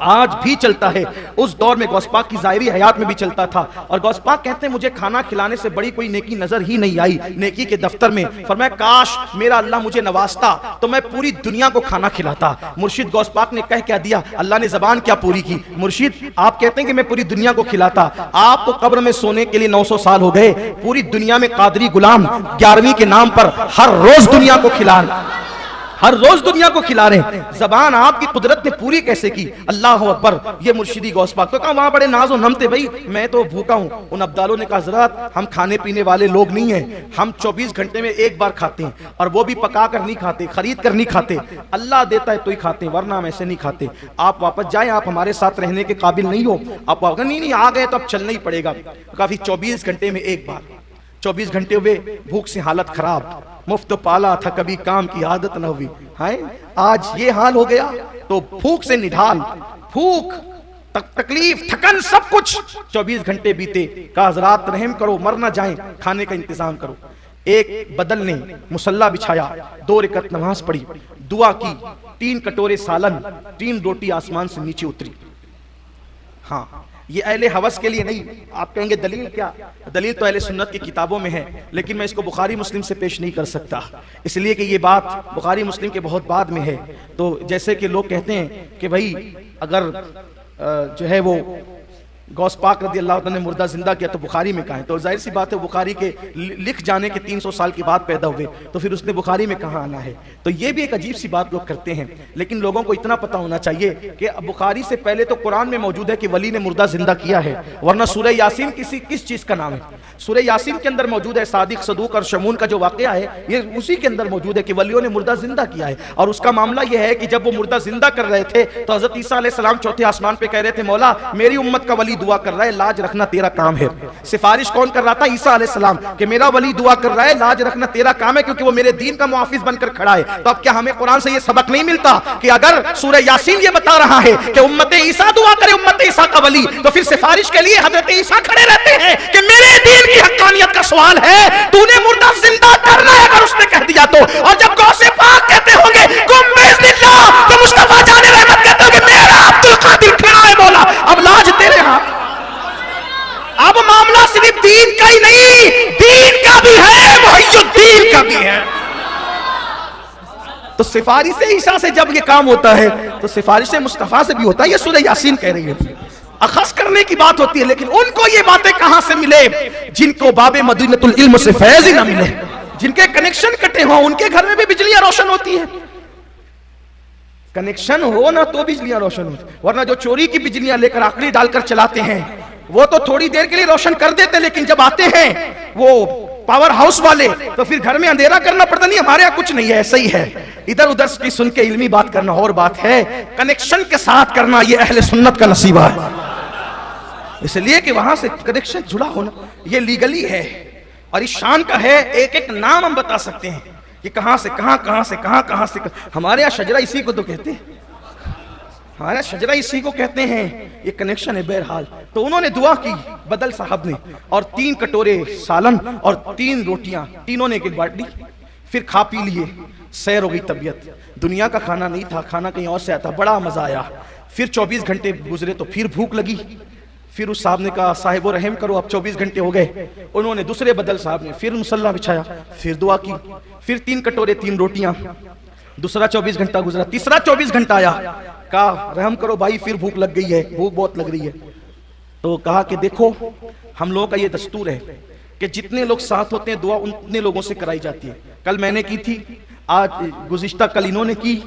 آج بھی چلتا ہے، اس دور میں غوث پاک کی ظاہری حیات میں بھی چلتا تھا. اور غوث پاک کہتے ہیں مجھے کھانا کھلانے سے بڑی کوئی نیکی نظر ہی نہیں آئی نیکی کے دفتر میں. فرمایا کاش میرا اللہ مجھے نوازتا تو میں پوری دنیا کو کھانا کھلاتا. مرشد غوث پاک نے کہہ کیا دیا، اللہ نے زبان کیا پوری کی. مرشد آپ کہتے ہیں کہ میں پوری دنیا کو کھلاتا، آپ کو قبر میں سونے کے لیے 900 سال ہو گئے، پوری دنیا میں قادری غلام 11ویں کے نام پر ہر روز دنیا کو ہر روز دنیا کو کھلا رہے ہیں. زبان آپ کی قدرت نے پوری کیسے کی. اللہ اکبر. یہ مرشدی غوث پاک. تو کہا وہاں بڑے ناز و نم تھے، بھائی میں تو بھوکا ہوں. ان عبدالوں نے کہا حضرات ہم کھانے پینے والے لوگ نہیں ہیں، ہم 24 گھنٹے میں ایک بار کھاتے ہیں، اور وہ بھی پکا کر نہیں کھاتے، خرید کر نہیں کھاتے، اللہ دیتا ہے تو ہی کھاتے ہیں، ورنہ ہم ایسے نہیں کھاتے. آپ واپس جائیں، آپ ہمارے ساتھ رہنے کے قابل نہیں ہو. آپ نہیں آ گئے تو اب چلنا ہی پڑے گا. کافی 24 گھنٹے میں ایک بار. 24 گھنٹے ہوئے، بھوک سے حالت خراب، مفت پالا تھا کبھی کام کی عادت نہ ہوئی. ہائے آج یہ حال ہو گیا. تو بھوک سے نڈھال، بھوک، تکلیف، تھکن، سب کچھ. 24 گھنٹے بیتے. کہا حضرات رحم کرو، مر نہ جائیں، کھانے کا انتظام کرو. ایک بدل نے مصلی بچھایا، 2 رکعت نماز پڑھی، دعا کی، 3 کٹورے سالن، 3 روٹی آسمان سے نیچے اتری. ہاں یہ اہل حوث کے لیے نہیں. آپ کہیں گے دلیل کیا؟ دلیل تو اہل سنت کی کتابوں میں ہے، لیکن میں اس کو بخاری مسلم سے پیش نہیں کر سکتا، اس لیے کہ یہ بات بخاری مسلم کے بہت بعد میں ہے. تو جیسے کہ لوگ کہتے ہیں کہ بھائی اگر جو ہے وہ غوث پاک رضی اللہ عنہ نے مردہ زندہ کیا تو بخاری میں کہاں ہے؟ تو ظاہر سی بات ہے بخاری کے لکھ جانے کے 300 سال کے بعد پیدا ہوئے، تو پھر اس نے بخاری میں کہاں آنا ہے؟ تو یہ بھی ایک عجیب سی بات لوگ کرتے ہیں. لیکن لوگوں کو اتنا پتہ ہونا چاہیے کہ بخاری سے پہلے تو قرآن میں موجود ہے کہ ولی نے مردہ زندہ کیا ہے، ورنہ سورہ یاسین کس چیز کا نام ہے؟ سورہ یاسین کے اندر موجود ہے صادق، صدوق اور شمون کا جو واقعہ ہے، یہ اسی کے اندر موجود ہے کہ ولیوں نے مردہ زندہ کیا ہے. اور اس کا معاملہ یہ ہے کہ جب وہ مردہ زندہ کر رہے تھے تو حضرت عیسیٰ علیہ السلام چوتھے آسمان پہ کہہ رہے تھے مولا میری امت کا ولی دعا کر رہا ہے، لاج رکھنا تیرا کام ہے. سفارش کون کر رہا تھا؟ عیسیٰ علیہ السلام، کہ میرا ولی دعا کر رہا ہے، لاج رکھنا تیرا کام ہے، کیونکہ وہ میرے دین کا محافظ بن کر کھڑا ہے. تو اب کیا ہمیں قرآن سے یہ سبق نہیں ملتا کہ اگر سورہ یاسین یہ بتا رہا ہے کہ امت عیسیٰ دعا کرے، امت عیسیٰ کا ولی، تو پھر سفارش کے لیے حضرت عیسیٰ کھڑے رہتے ہیں کہ میرے دین کی حقانیت کا سوال ہے، تو نے مردہ زندہ کرنا ہے اگر اس نے کہہ دیا تو. اور جب غوث پاک کہتے ہوں گے قم باذن اللہ، تو مصطفیٰ جان رحمت کہتے ہوں گے میرا عبد القادر کھڑا ہے مولا، اب لاج تیرے ہاتھ. اب معاملہ صرف دین کا ہی نہیں، دین کا بھی ہے، محی الدین کا بھی ہے. تو سفارش عیسیٰ سے جب یہ کام ہوتا ہے تو سفارش مصطفیٰ سے بھی ہوتا ہے. یہ سورہ یاسین کہہ رہی ہے، اخذ کرنے کی بات ہوتی ہے. لیکن ان کو یہ باتیں کہاں سے ملے جن کو باب مدینۃ العلم سے فیض ہی نہ ملے، جن کے کنیکشن کٹے ہوں. ان کے گھر میں بھی بجلیاں روشن ہوتی ہیں، کنیکشن ہو نہ تو بجلیاں روشن ہوتی، ورنہ جو چوری کی بجلیاں لے کر آکڑی ڈال کر چلاتے ہیں وہ تو تھوڑی دیر کے لیے روشن کر دیتے، لیکن جب آتے ہیں وہ پاور ہاؤس والے تو پھر گھر میں اندھیرا کرنا پڑتا. نہیں ہمارے یہاں کچھ نہیں ہے، ایسا ہی ہے. ادھر ادھر کی سن کے علمی بات کرنا اور بات ہے، کنیکشن کے ساتھ کرنا یہ اہل سنت کا نصیبہ ہے. اس لیے کہ وہاں سے کنیکشن جڑا ہونا یہ لیگلی ہے اور اس شان کا ہے. ایک ایک نام ہم بتا سکتے ہیں کہ کہاں سے کہاں، کہاں سے کہاں، کہاں سے کہاں. ہمارے یہاں شجرہ اسی کو تو کہتے ہیں، ہمارا شجرہ اسی کو کہتے ہیں. یہ کنیکشن ہے. بہرحال تو انہوں نے دعا کی بدل صاحب نے، اور 3 کٹورے سالن اور 3 روٹیاں تینوں نے ایک بانٹ لی. پھر کھا پی لیے، سیر ہو گئی طبیعت. دنیا کا کھانا نہیں تھا، کھانا کہیں اور سے آتا، بڑا مزہ آیا. پھر 24 گھنٹے گزرے تو پھر بھوک لگی. پھر اس صاحب نے کہا صاحب و رحم کرو، اب 24 گھنٹے ہو گئے. انہوں نے دوسرے بدل صاحب نے پھر مصلی بچھایا، پھر دعا کی، پھر 3 کٹورے 3 روٹیاں. دوسرا 24 گھنٹہ گزرا، تیسرا 24 گھنٹہ آیا. کہا رحم کرو بھائی، پھر بھوک لگ گئی ہے، بھوک بہت لگ رہی ہے. تو کہا کہ دیکھو ہم لوگوں کا یہ دستور ہے کہ جتنے لوگ ساتھ ہوتے ہیں دعا اتنے لوگوں سے کرائی جاتی ہے. کل میں نے کی تھی، آج گزشتہ کل انہوں نے کی،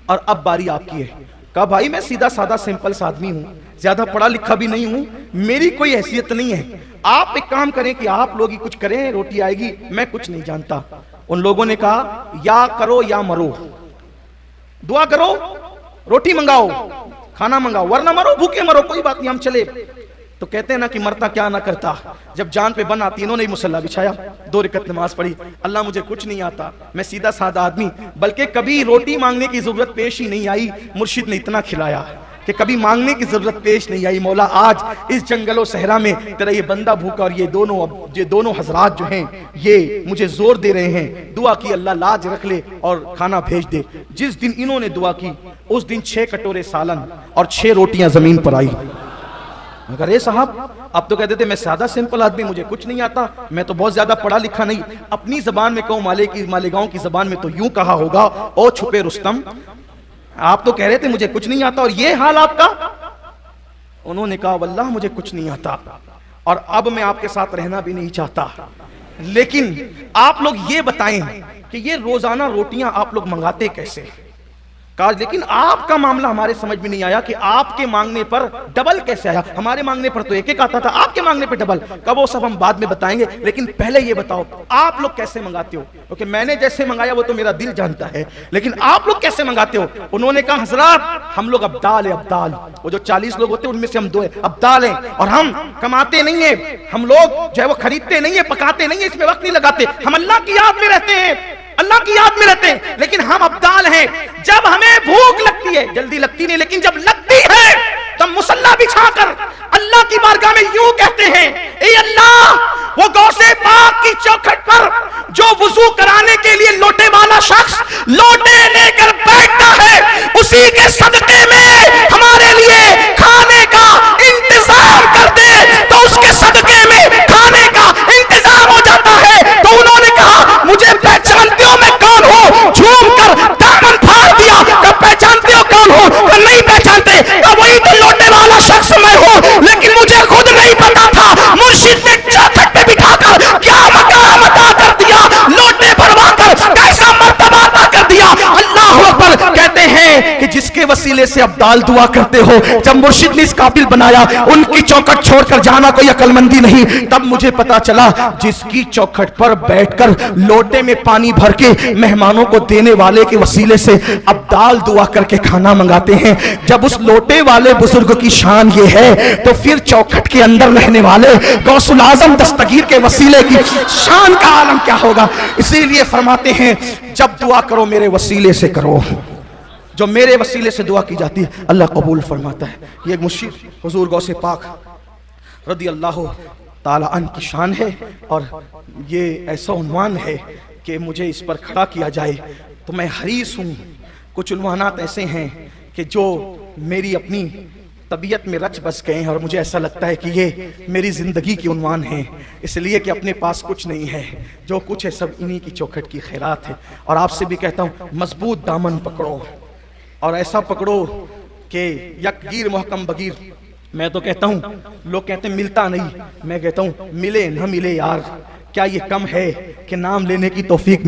اور اب باری آپ کی ہے. کہا بھائی میں سیدھا سادہ سمپل سا آدمی ہوں، زیادہ پڑھا لکھا بھی نہیں ہوں، میری کوئی حیثیت نہیں ہے. آپ ایک کام کریں کہ آپ لوگ ہی کچھ کریں، روٹی آئے گی، میں کچھ نہیں جانتا. ان لوگوں نے کہا یا کرو یا مرو، دعا کرو، روٹی منگاؤ، کھانا منگاؤ، ورنہ مرو، بھوکے مرو، کوئی بات نہیں ہم چلے. تو کہتے ہیں نا کہ مرتا کیا نہ کرتا. جب جان پہ بن آتی انہوں نے مصلی بچھایا، 2 رکعت نماز پڑھی. اللہ مجھے کچھ نہیں آتا، میں سیدھا سادہ آدمی، بلکہ کبھی روٹی مانگنے کی ضرورت پیش ہی نہیں آئی. مرشد نے اتنا کھلایا کہ کبھی مانگنے کی ضرورت پیش نہیں آئی. مولا آج اس جنگل و صحرا میں تیرا یہ بندہ بھوکا اور یہ دونوں حضرات جو ہیں یہ مجھے زور دے رہے ہیں, دعا کی اللہ لاج رکھ لے اور کھانا بھیج دے. جس دن انہوں نے دعا کی اس دن 6 کٹورے سالن اور 6 روٹیاں زمین پر آئی. مگر اے صاحب اب تو کہتے تھے میں سادہ سمپل آدمی, مجھے کچھ نہیں آتا, میں تو بہت زیادہ پڑھا لکھا نہیں. اپنی زبان میں کہوں, مالیگاؤں کی زبان میں تو یوں کہا ہوگا, او چھپے رستم آپ تو کہہ رہے تھے مجھے کچھ نہیں آتا اور یہ حال آپ کا. انہوں نے کہا واللہ مجھے کچھ نہیں آتا اور اب میں آپ کے ساتھ رہنا بھی نہیں چاہتا, لیکن آپ لوگ یہ بتائیں کہ یہ روزانہ روٹیاں آپ لوگ منگاتے کیسے؟ کہا لیکن آپ کا معاملہ ہمارے سمجھ میں نہیں آیا کہ آپ کے مانگنے پر ڈبل کیسے آیا. ہمارے مانگنے پر تو ایک ایک آتا تھا, آپ کے مانگنے پر ڈبل. کہا وہ سب ہم بعد میں بتائیں گے, لیکن پہلے یہ بتاؤ آپ لوگ کیسے منگاتے ہو, کیونکہ میں نے جیسے منگایا وہ تو میرا دل جانتا ہے, لیکن آپ لوگ کیسے منگاتے ہو؟ انہوں نے کہا حضرات ہم لوگ ابدال ہیں, ابدال. وہ جو 40 لوگ ہوتے ہیں ان میں سے ہم 2 ہیں, ابدال ہیں, اور ہم کماتے نہیں ہیں, ہم لوگ جو ہے وہ خریدتے نہیں ہیں, پکاتے نہیں ہیں, اس میں وقت نہیں لگاتے, ہم اللہ کی یاد میں رہتے ہیں, اللہ کی یاد میں رہتے ہیں, لیکن ہم ابدال ہیں. جب ہمیں بھوک لگتی ہے, جلدی لگتی نہیں, لیکن جب لگتی ہے تب مصلی بچھا کر اللہ کی بارگاہ میں یوں کہتے ہیں, اے اللہ وہ غوث پاک کی چوکھٹ پر جو وضو کرانے کے لیے لوٹے والا شخص لوٹے لے کر بیٹھتا ہے, اسی کے صدقے میں ہمارے لیے کھانے کا انتظام کر دے, تو اس کے صدقے میں کھانے کا انتظام ہو جاتا ہے. تو انہوں نے کہا مجھے پہچانتے ہو میں کون ہوں؟ جھوم کر دامن پھاڑ دیا کہ پہچانتے ہو کون ہوں؟ کہ نہیں پہچانتے. کہ وہی تو لوٹے والا شخص میں ہوں, لیکن مجھے خود نہیں پتا تھا. مرشد نے چوکھٹ پہ بٹھا کر کیا مقام عطا کر دیا, لوٹے بھروا کر کیسا مرتبہ عطا کر دیا. اللہ اکبر. کہتے ہیں کہ جس کے وسیلے سے ابدال دعا کرتے ہو, جب مرشد نے اس قابل بنایا ان کی چوکھٹ چھوڑ کر جانا کوئی عقل مندی نہیں, تب مجھے پتا چلا جس کی چوکھٹ پر بیٹھ کر لوٹے میں پانی بھر کے مہمانوں کو دینے والے کے وسیلے سے ابدال دعا کر کے کھانا منگاتے ہیں. جب اس لوٹے والے بزرگ کی شان یہ ہے تو پھر چوکھٹ کے اندر رہنے والے غوث الاعظم دستگیر کے وسیلے کی شان کا عالم کیا ہوگا. اسی لیے فرماتے ہیں جب دعا کرو میرے وسیلے سے کرو, جو میرے وسیلے سے دعا کی جاتی ہے اللہ قبول فرماتا ہے. یہ ایک مرشد حضور غوث پاک رضی اللہ تعالی عنہ کی شان ہے, اور یہ ایسا عنوان ہے کہ مجھے اس پر کھڑا کیا جائے تو میں حریص ہوں. کچھ عنوانات ایسے ہیں کہ جو میری اپنی طبیعت میں رچ بس گئے ہیں, اور مجھے ایسا لگتا ہے کہ یہ میری زندگی کے عنوان ہیں, اس لیے کہ اپنے پاس کچھ نہیں ہے, جو کچھ ہے سب انہی کی چوکھٹ کی خیرات ہے. اور آپ سے بھی کہتا ہوں مضبوط دامن پکڑو, اور ایسا پکڑو کہ یک گیر محکم بگیر. میں تو کہتا ہوں, لوگ کہتے ہیں ملتا نہیں, میں کہتا ہوں ملے نہ ملے یار, کیا یہ کم ہے کہ نام لینے کی توفیق